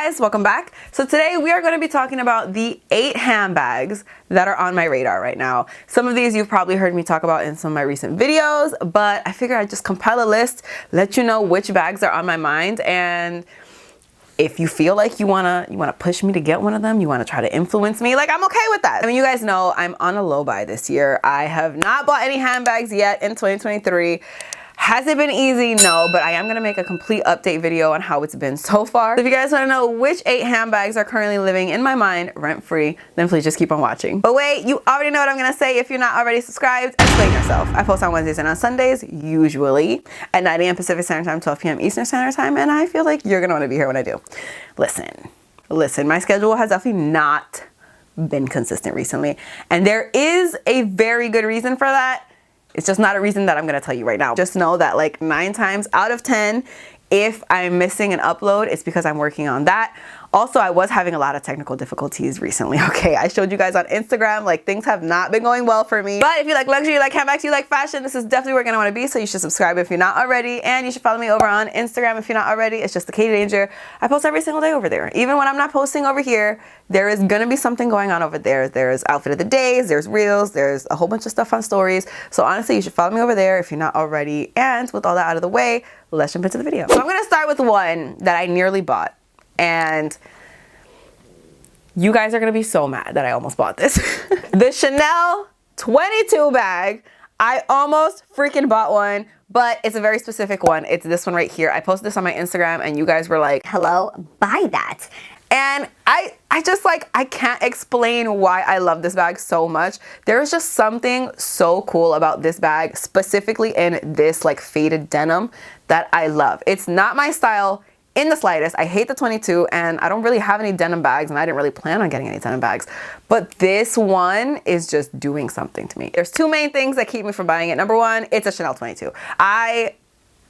guys, welcome back. So today we are going to be talking about the 8 handbags that are on my radar right now. Some of these you've probably heard me talk about in some of my recent videos, but I figured I'd just compile a list, let you know which bags are on my mind, and if you feel like you wanna push me to get one of them, you wanna try to influence me, like, I'm okay with that. I mean, you guys know I'm on a low buy this year. I have not bought any handbags yet in 2023. Has it been easy? No, but I am gonna make a complete update video on how it's been so far. So if you guys wanna know which 8 handbags are currently living in my mind rent-free, then please just keep on watching. But wait, you already know what I'm gonna say if you're not already subscribed. Explain yourself. I post on Wednesdays and on Sundays, usually at 9 a.m. Pacific Standard Time, 12 p.m. Eastern Standard Time, and I feel like you're gonna wanna be here when I do. Listen, my schedule has definitely not been consistent recently, and there is a very good reason for that. It's just not a reason that I'm gonna tell you right now. Just know that like 9 times out of 10, if I'm missing an upload, it's because I'm working on that. Also, I was having a lot of technical difficulties recently, okay? I showed you guys on Instagram, like things have not been going well for me. But if you like luxury, you like handbags, you like fashion, this is definitely where you're gonna wanna be, so you should subscribe if you're not already, and you should follow me over on Instagram if you're not already. It's just the Katie Danger. I post every single day over there. Even when I'm not posting over here, there is gonna be something going on over there. There's outfit of the days, there's reels, there's a whole bunch of stuff on stories. So honestly, you should follow me over there if you're not already. And with all that out of the way, let's jump into the video. So I'm gonna start with one that I nearly bought, and you guys are gonna be so mad that I almost bought this. The Chanel 22 bag. I almost freaking bought one, but it's a very specific one. It's this one right here. I posted this on my Instagram and you guys were like, hello, buy that. And I just like, I can't explain why I love this bag so much. There's just something so cool about this bag, specifically in this like faded denim, that I love. It's not my style in the slightest. I hate the 22 and I don't really have any denim bags, and I didn't really plan on getting any denim bags, but this one is just doing something to me. There's 2 main things that keep me from buying it. Number 1, it's a Chanel 22.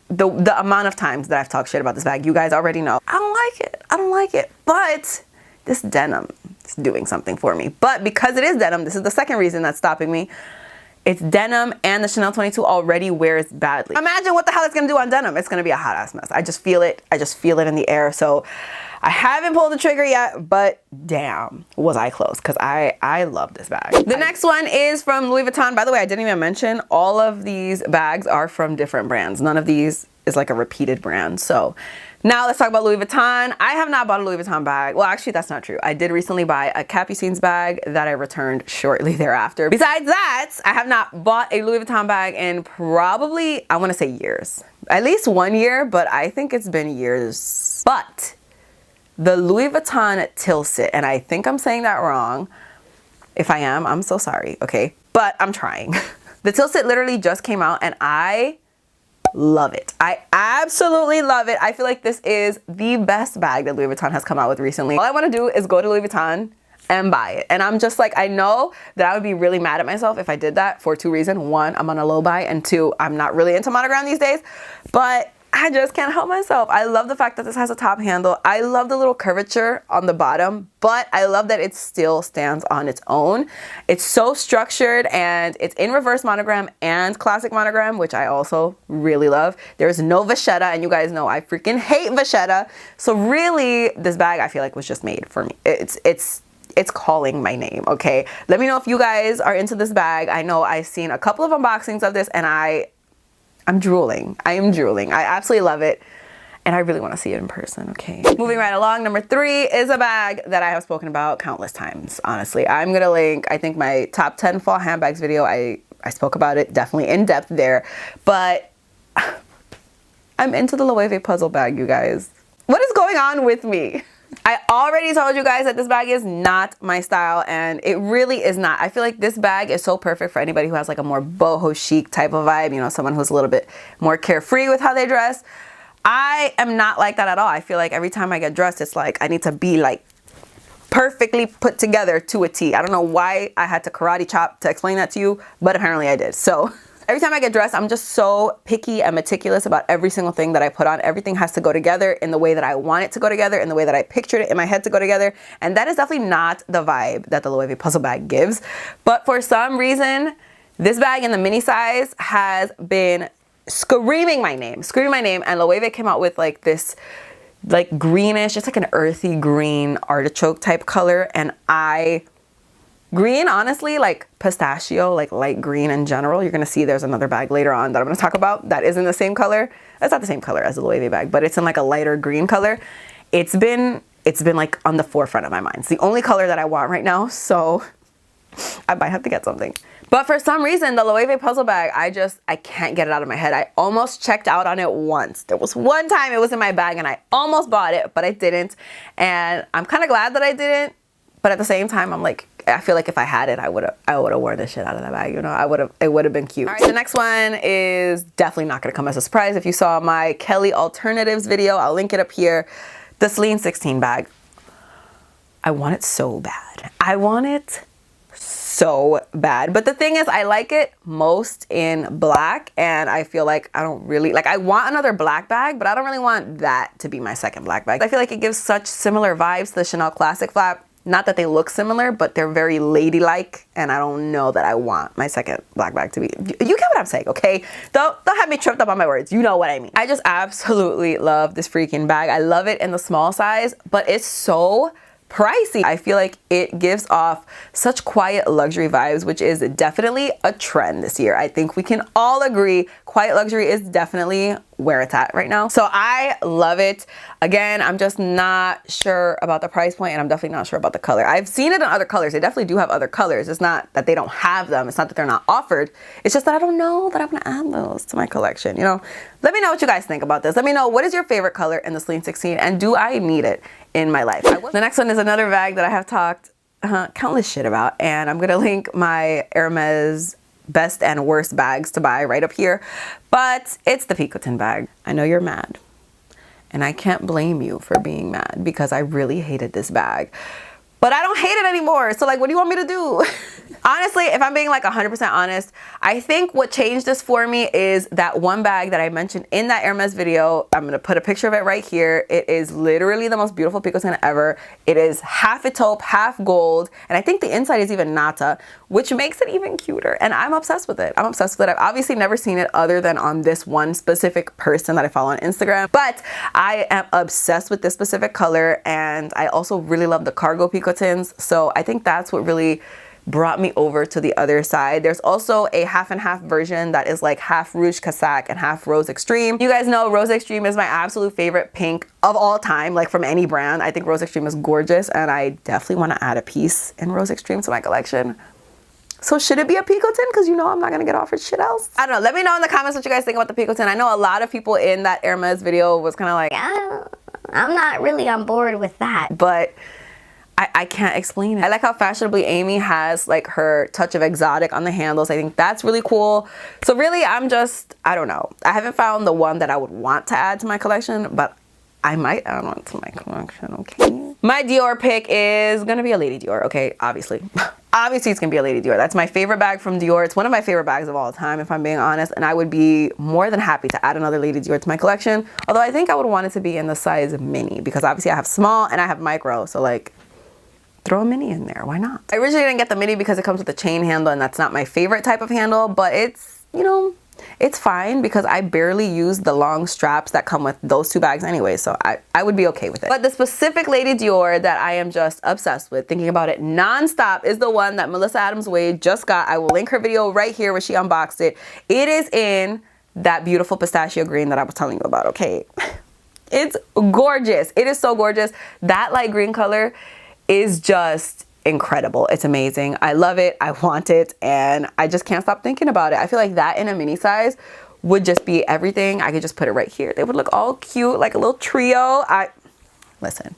The amount of times that I've talked shit about this bag, you guys already know. I don't like it, but this denim is doing something for me. But because it is denim, this is the second reason that's stopping me. It's denim, and the Chanel 22 already wears badly. Imagine what the hell it's gonna do on denim. It's gonna be a hot ass mess. I just feel it. I just feel it in the air. So I haven't pulled the trigger yet, but damn, was I close, because I love this bag. The next one is from Louis Vuitton. By the way, I didn't even mention, all of these bags are from different brands. None of these is like a repeated brand. So now let's talk about Louis Vuitton. I have not bought a Louis Vuitton bag. Well, actually, that's not true. I did recently buy a Capucine's bag that I returned shortly thereafter. Besides that, I have not bought a Louis Vuitton bag in probably, I wanna say years. At least 1 year, but I think it's been years. But the Louis Vuitton tilset, and I think I'm saying that wrong. If I am, I'm so sorry, okay? But I'm trying. The tilset literally just came out and I love it. I absolutely love it. I feel like this is the best bag that Louis Vuitton has come out with recently. All I want to do is go to Louis Vuitton and buy it. And I'm just like, I know that I would be really mad at myself if I did that for 2 reasons. 1, I'm on a low buy, and 2, I'm not really into monogram these days. But I just can't help myself. I love the fact that this has a top handle. I love the little curvature on the bottom, but I love that it still stands on its own. It's so structured, and it's in reverse monogram and classic monogram, which I also really love. There's no vachetta, and you guys know I freaking hate vachetta. So really, this bag I feel like was just made for me. It's calling my name, okay? Let me know if you guys are into this bag. I know I've seen a couple of unboxings of this, and I'm drooling. I am drooling. I absolutely love it. And I really want to see it in person, okay? Moving right along, number 3 is a bag that I have spoken about countless times, honestly. I'm going to link, I think, my top 10 fall handbags video. I spoke about it definitely in depth there. But I'm into the Loewe puzzle bag, you guys. What is going on with me? I already told you guys that this bag is not my style, and it really is not. I feel like this bag is so perfect for anybody who has like a more boho chic type of vibe, you know, someone who's a little bit more carefree with how they dress. I am not like that at all. I feel like every time I get dressed, it's like I need to be like perfectly put together to a T. I don't know why I had to karate chop to explain that to you, but apparently I did. So every time I get dressed, I'm just so picky and meticulous about every single thing that I put on. Everything has to go together in the way that I want it to go together, in the way that I pictured it in my head to go together. And that is definitely not the vibe that the Loewe puzzle bag gives. But for some reason, this bag in the mini size has been screaming my name. And Loewe came out with like this like greenish, it's like an earthy green artichoke type color. And green, honestly, like pistachio, like light green in general. You're gonna see there's another bag later on that I'm gonna talk about that is in the same color. It's not the same color as the Loewe bag, but it's in like a lighter green color. It's been like on the forefront of my mind. It's the only color that I want right now, so I might have to get something. But for some reason, the Loewe puzzle bag, I can't get it out of my head. I almost checked out on it once. There was one time it was in my bag and I almost bought it, but I didn't. And I'm kind of glad that I didn't. But at the same time, I'm like, I feel like if I had it, I would have worn the shit out of that bag. You know, it would have been cute. All right, the next one is definitely not gonna come as a surprise. If you saw my Kelly Alternatives video, I'll link it up here. The Celine 16 bag. I want it so bad. I want it so bad. But the thing is, I like it most in black, and I feel like I don't really, like I want another black bag, but I don't really want that to be my second black bag. I feel like it gives such similar vibes to the Chanel Classic flap. Not that they look similar, but they're very ladylike, and I don't know that I want my second black bag to be. You get what I'm saying, okay? Don't have me tripped up on my words. You know what I mean. I just absolutely love this freaking bag. I love it in the small size, but it's so pricey. I feel like it gives off such quiet luxury vibes, which is definitely a trend this year. I think we can all agree quiet luxury is definitely where it's at right now. So I love it. Again, I'm just not sure about the price point, and I'm definitely not sure about the color. I've seen it in other colors. They definitely do have other colors. It's not that they don't have them. It's not that they're not offered. It's just that I don't know that I'm gonna add those to my collection, you know? Let me know what you guys think about this. Let me know, what is your favorite color in the Celine 16, and do I need it in my life? The next one is another bag that I have talked countless shit about, and I'm gonna link my Hermès best and worst bags to buy right up here, but it's the picotin bag. I know you're mad, and I can't blame you for being mad because I really hated this bag, but I don't hate it anymore. So like, what do you want me to do? Honestly, if I'm being like 100% honest, I think what changed this for me is that one bag that I mentioned in that Hermès video. I'm gonna put a picture of it right here. It is literally the most beautiful picotin ever. It is half a taupe, half gold, and I think the inside is even nata, which makes it even cuter, and I'm obsessed with it. I'm obsessed with it. I've obviously never seen it other than on this one specific person that I follow on Instagram, but I am obsessed with this specific color, and I also really love the cargo picotins, so I think that's what really brought me over to the other side. There's also a half and half version that is like half Rouge Cassac and half Rose Extreme. You guys know Rose Extreme is my absolute favorite pink of all time, like from any brand. I think Rose Extreme is gorgeous, and I definitely want to add a piece in Rose Extreme to my collection. So should it be a picotin? Because you know I'm not gonna get offered shit else. I don't know. Let me know in the comments what you guys think about the picotin. I know a lot of people in that Hermès video was kind of like, I'm not really on board with that. But I can't explain it. I like how fashionably Amy has like her touch of exotic on the handles. I think that's really cool. So really, I don't know. I haven't found the one that I would want to add to my collection, but I might add one to my collection, okay? My Dior pick is gonna be a Lady Dior, okay? Obviously. Obviously it's gonna be a Lady Dior. That's my favorite bag from Dior. It's one of my favorite bags of all time, if I'm being honest, and I would be more than happy to add another Lady Dior to my collection. Although I think I would want it to be in the size mini, because obviously I have small and I have micro, so like, throw a mini in there, why not? I originally didn't get the mini because it comes with a chain handle, and that's not my favorite type of handle, but it's, you know, it's fine because I barely use the long straps that come with those two bags anyway, so I would be okay with it. But the specific Lady Dior that I am just obsessed with, thinking about it nonstop, is the one that Melissa Adams Wade just got. I will link her video right here where she unboxed it. It is in that beautiful pistachio green that I was telling you about, okay? It's gorgeous. It is so gorgeous. That light green color is just incredible. It's amazing. I love it. I want it, and I just can't stop thinking about it. I feel like that in a mini size would just be everything. I could just put it right here. They would look all cute, like a little trio. Listen,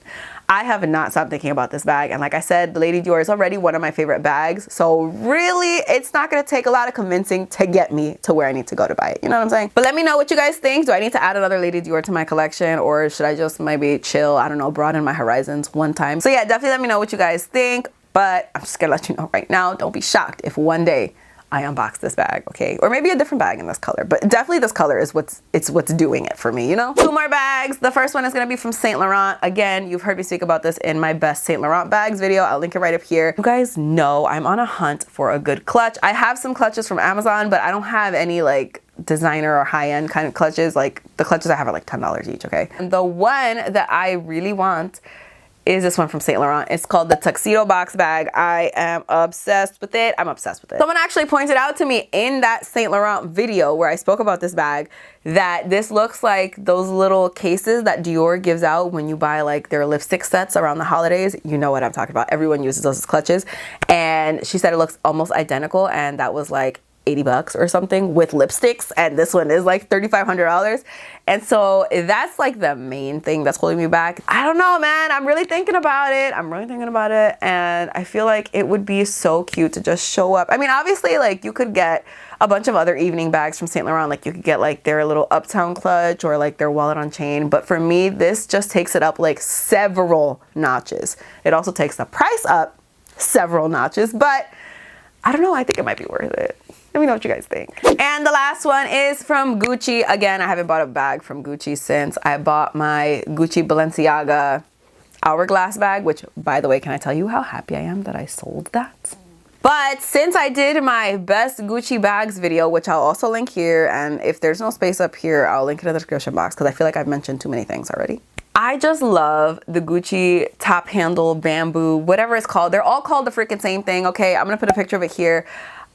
I have not stopped thinking about this bag, and like I said, the Lady Dior is already one of my favorite bags, so really it's not gonna take a lot of convincing to get me to where I need to go to buy it, you know what I'm saying? But let me know what you guys think. Do I need to add another Lady Dior to my collection, or should I just maybe chill, I don't know, broaden my horizons one time? So yeah, definitely let me know what you guys think, but I'm just gonna let you know right now, don't be shocked if one day I unbox this bag, okay? Or maybe a different bag in this color, but definitely this color is what's doing it for me, you know? Two more bags. The first one is gonna be from Saint Laurent. Again, you've heard me speak about this in my best Saint Laurent bags video. I'll link it right up here. You guys know I'm on a hunt for a good clutch. I have some clutches from Amazon, but I don't have any like designer or high-end kind of clutches. Like the clutches I have are like $10 each, okay? And the one that I really want is this one from Saint Laurent. It's called the Tuxedo box bag. I am obsessed with it. I'm obsessed with it. Someone actually pointed out to me in that Saint Laurent video where I spoke about this bag that this looks like those little cases that Dior gives out when you buy like their lipstick sets around the holidays. You know what I'm talking about. Everyone uses those as clutches. And she said it looks almost identical, and that was like $80 or something with lipsticks, and this one is like $3,500. And so that's like the main thing that's holding me back. I don't know, man. I'm really thinking about it. And I feel like it would be so cute to just show up. I mean, obviously, like you could get a bunch of other evening bags from Saint Laurent. Like you could get like their little Uptown clutch or like their wallet on chain. But for me, this just takes it up like several notches. It also takes the price up several notches, but I don't know. I think it might be worth it. Let me know what you guys think. And the last one is from Gucci. Again, I haven't bought a bag from Gucci since I bought my Gucci Balenciaga hourglass bag, which, by the way, can I tell you how happy I am that I sold that? But since I did my best Gucci bags video, which I'll also link here, and if there's no space up here, I'll link it in the description box because I feel like I've mentioned too many things already. I just love the Gucci top handle bamboo, whatever it's called. They're all called the freaking same thing, okay? I'm gonna put a picture of it here.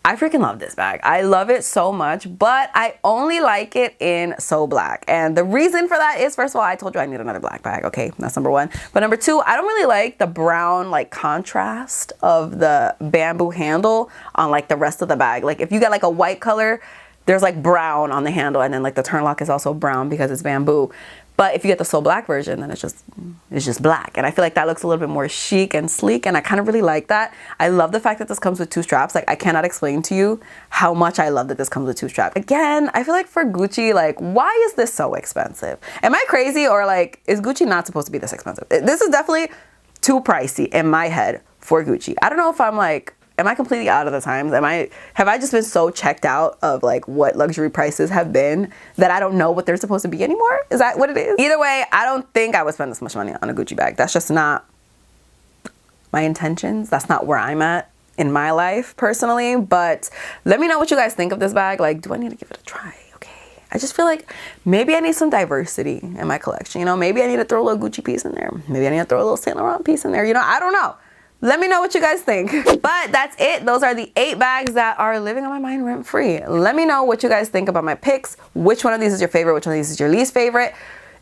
I freaking love this bag. I love it so much, but I only like it in so black. And the reason for that is, first of all, I told you I need another black bag. Okay, that's number one. But number two, I don't really like the brown like contrast of the bamboo handle on like the rest of the bag. Like if you get like a white color, there's like brown on the handle, and then like the turn lock is also brown because it's bamboo. But if you get the so black version, then it's just black. And I feel like that looks a little bit more chic and sleek, and I kind of really like that. I love the fact that this comes with 2 straps. Like I cannot explain to you how much I love that this comes with 2 straps. Again, I feel like for Gucci, like why is this so expensive? Am I crazy, or like is Gucci not supposed to be this expensive? This is definitely too pricey in my head for Gucci. I don't know if I'm like, am I completely out of the times? Have I just been so checked out of like what luxury prices have been that I don't know what they're supposed to be anymore? Is that what it is? Either way, I don't think I would spend this much money on a Gucci bag. That's just not my intentions. That's not where I'm at in my life personally. But let me know what you guys think of this bag. Like, do I need to give it a try? Okay. I just feel like maybe I need some diversity in my collection. You know, maybe I need to throw a little Gucci piece in there. Maybe I need to throw a little Saint Laurent piece in there. You know, I don't know. Let me know what you guys think. But that's it. Those are the 8 bags that are living on my mind rent free. Let me know what you guys think about my picks. Which one of these is your favorite? Which one of these is your least favorite?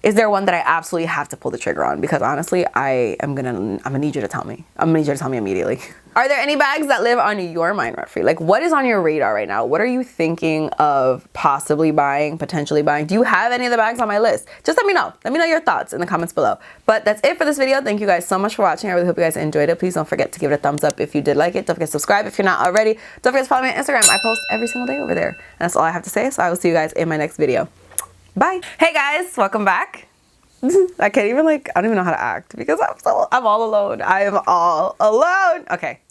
Is there one that I absolutely have to pull the trigger on? Because honestly, I'm gonna need you to tell me. I'm gonna need you to tell me immediately. Are there any bags that live on your mind rent free? Like what is on your radar right now? What are you thinking of possibly buying, potentially buying? Do you have any of the bags on my list? Just let me know. Let me know your thoughts in the comments below. But that's it for this video. Thank you guys so much for watching. I really hope you guys enjoyed it. Please don't forget to give it a thumbs up if you did like it. Don't forget to subscribe if you're not already. Don't forget to follow me on Instagram. I post every single day over there. And that's all I have to say. So I will see you guys in my next video. Bye. Hey guys, welcome back. I don't even know how to act because I'm all alone. I am all alone. Okay.